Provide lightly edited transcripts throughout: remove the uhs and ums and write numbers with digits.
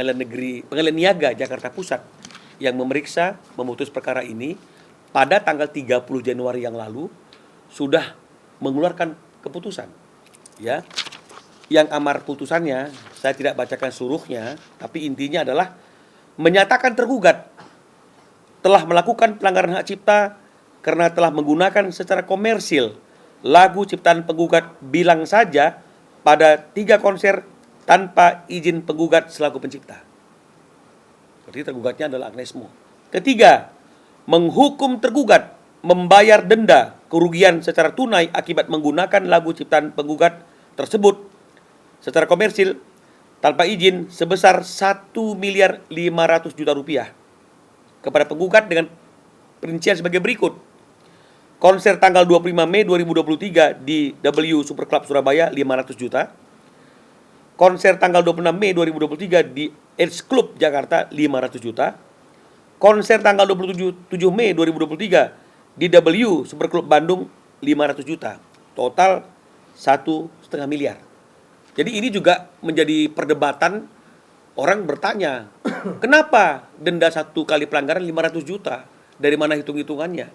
Pengadilan Niaga Jakarta Pusat yang memutus perkara ini pada tanggal 30 Januari yang lalu sudah mengeluarkan keputusan. Ya. Yang amar putusannya saya tidak bacakan seluruhnya, tapi intinya adalah menyatakan tergugat telah melakukan pelanggaran hak cipta karena telah menggunakan secara komersil lagu ciptaan penggugat bilang saja pada 3 konser tanpa izin penggugat selaku pencipta. Jadi tergugatnya adalah Agnes Mo. Ketiga, menghukum tergugat membayar denda kerugian secara tunai akibat menggunakan lagu ciptaan penggugat tersebut secara komersil tanpa izin sebesar 1.500.000.000 rupiah kepada penggugat dengan perincian sebagai berikut. Konser tanggal 25 Mei 2023 di W Super Club Surabaya 500 juta. Konser tanggal 26 Mei 2023 di Edge Club Jakarta 500 juta. Konser tanggal 27 Mei 2023 di W Super Club Bandung 500 juta. Total 1,5 miliar. Jadi ini juga menjadi perdebatan. Orang bertanya, kenapa denda satu kali pelanggaran 500 juta? Dari mana hitung-hitungannya?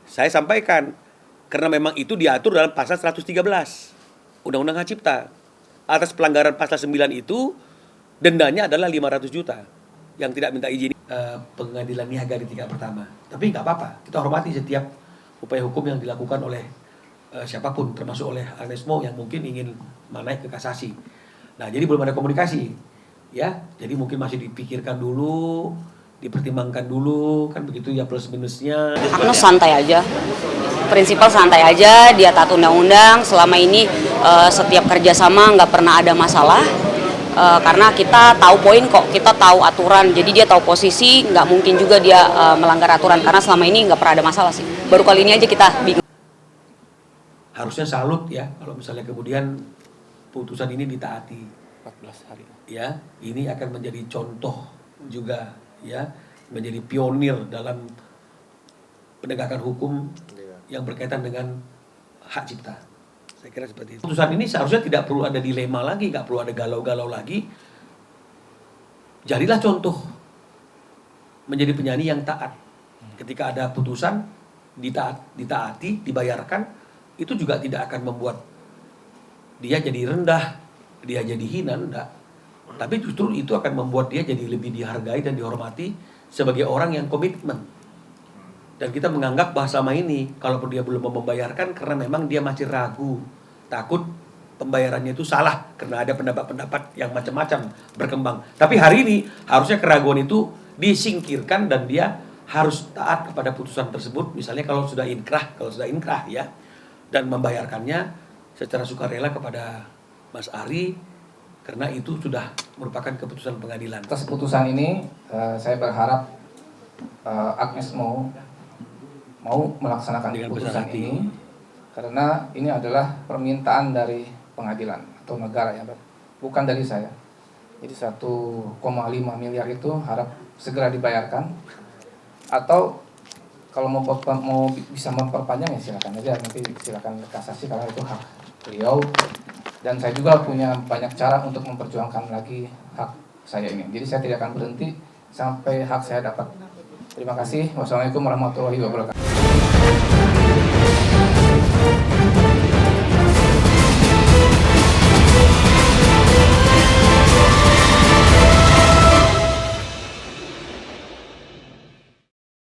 Saya sampaikan, karena memang itu diatur dalam pasal 113 Undang-Undang Hak Cipta. Atas pelanggaran pasal 9 itu, dendanya adalah 500 juta. Yang tidak minta izin pengadilan niaga di tingkat pertama. Tapi nggak apa-apa, kita hormati setiap upaya hukum yang dilakukan oleh siapapun, termasuk oleh Agnes Mo yang mungkin ingin naik ke kasasi. Nah, jadi belum ada komunikasi, ya. Jadi mungkin masih dipikirkan dulu, dipertimbangkan dulu, kan begitu ya plus minusnya. Agnes santai aja, prinsipal santai aja, dia taat undang-undang. Selama ini setiap kerjasama nggak pernah ada masalah, karena kita tahu poin kok, kita tahu aturan. Jadi dia tahu posisi, nggak mungkin juga dia melanggar aturan karena selama ini nggak pernah ada masalah sih. Baru kali ini aja kita bingung. Harusnya salut ya kalau misalnya kemudian putusan ini ditaati. 14 hari. Ya, ini akan menjadi contoh juga ya, menjadi pionir dalam penegakan hukum yang berkaitan dengan hak cipta. Saya kira seperti itu. Putusan ini seharusnya tidak perlu ada dilema lagi, nggak perlu ada galau-galau lagi. Jadilah contoh menjadi penyanyi yang taat. Ketika ada putusan ditaati, dibayarkan, itu juga tidak akan membuat dia jadi rendah, dia jadi hina, enggak. Tapi justru itu akan membuat dia jadi lebih dihargai dan dihormati sebagai orang yang komitmen. Dan kita menganggap bahwa selama ini, kalaupun dia belum mau membayarkan karena memang dia masih ragu, takut pembayarannya itu salah karena ada pendapat-pendapat yang macam-macam berkembang. Tapi hari ini harusnya keraguan itu disingkirkan dan dia harus taat kepada putusan tersebut. Misalnya kalau sudah inkrah ya, dan membayarkannya secara sukarela kepada Mas Ari karena itu sudah merupakan keputusan pengadilan. Atas putusan ini saya berharap Agnes mau melaksanakan putusan ini karena ini adalah permintaan dari pengadilan atau negara ya, bukan dari saya. Jadi 1,5 miliar itu harap segera dibayarkan, atau kalau mau bisa memperpanjang ya silakan aja, nanti silakan kasasi karena itu hak beliau. Dan saya juga punya banyak cara untuk memperjuangkan lagi hak saya ini. Jadi saya tidak akan berhenti sampai hak saya dapat. Terima kasih. Wassalamualaikum warahmatullahi wabarakatuh.